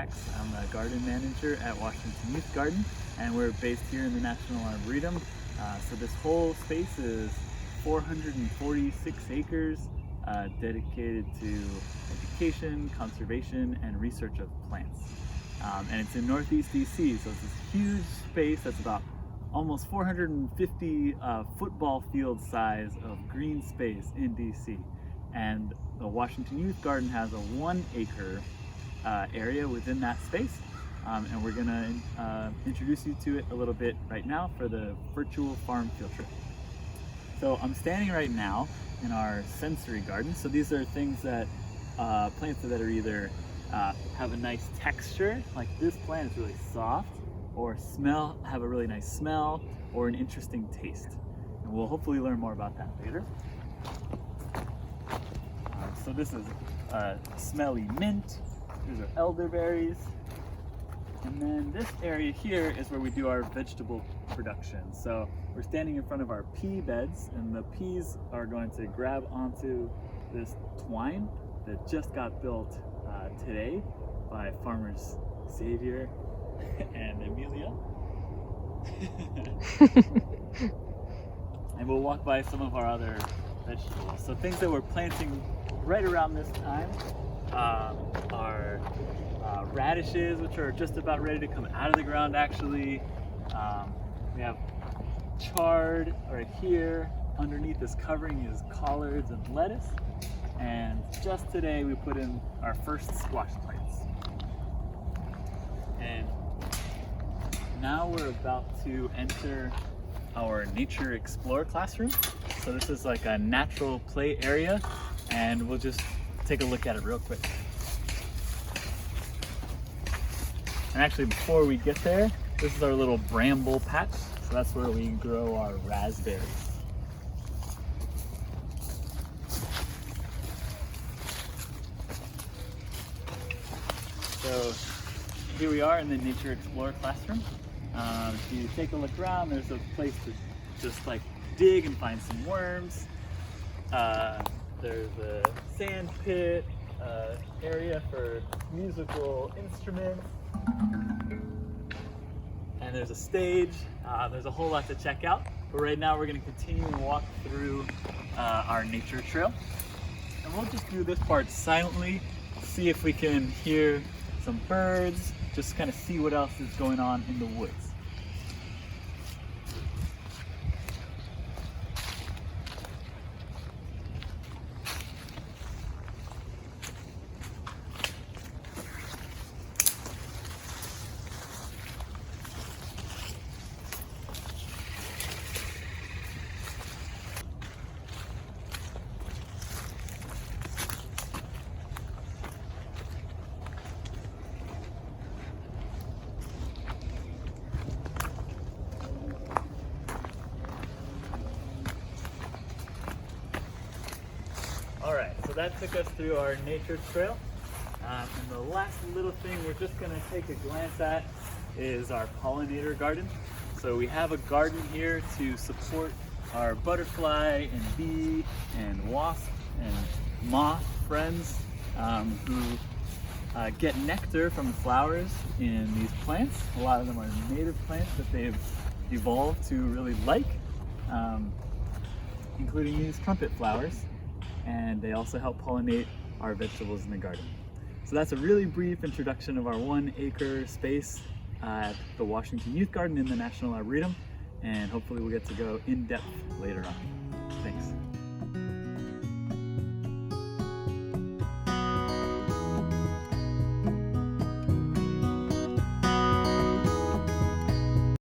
Dacks. I'm a garden manager at Washington Youth Garden, and we're based here in the National Arboretum. So this whole space is 446 acres dedicated to education, conservation, and research of plants. And it's in Northeast DC, so it's this huge space that's about almost 450 football field size of green space in DC. And the Washington Youth Garden has a 1 acre area within that space. And we're gonna introduce you to it a little bit right now for the virtual farm field trip. So I'm standing right now in our sensory garden. So these are things that, plants that are either have a nice texture, like this plant is really soft, or have a really nice smell, or an interesting taste. And we'll hopefully learn more about that later. So this is smelly mint, these are elderberries, and then this area here is where we do our vegetable production. So we're standing in front of our pea beds, and the peas are going to grab onto this twine that just got built today by farmers Xavier and Amelia. And we'll walk by some of our other vegetables. So things that we're planting right around this time are radishes, which are just about ready to come out of the ground actually. We have chard right here. Underneath this covering is collards and lettuce. And just today we put in our first squash plants. And now we're about to enter our Nature Explore classroom. So this is like a natural play area, and we'll just take a look at it real quick. And actually, before we get there, this is our little bramble patch. So that's where we grow our raspberries. So here we are in the Nature Explorer classroom. If you take a look around, there's a place to just like dig and find some worms. There's a sand pit, area for musical instruments, and there's a stage. There's a whole lot to check out, but right now we're going to continue and walk through our nature trail. And we'll just do this part silently, see if we can hear some birds, just kind of see what else is going on in the woods. Alright, so that took us through our nature trail. And the last little thing we're just going to take a glance at is our pollinator garden. So we have a garden here to support our butterfly and bee and wasp and moth friends who get nectar from the flowers in these plants. A lot of them are native plants that they've evolved to really like, including these trumpet flowers. And they also help pollinate our vegetables in the garden. So that's a really brief introduction of our 1 acre space at the Washington Youth Garden in the National Arboretum, and hopefully we'll get to go in depth later on.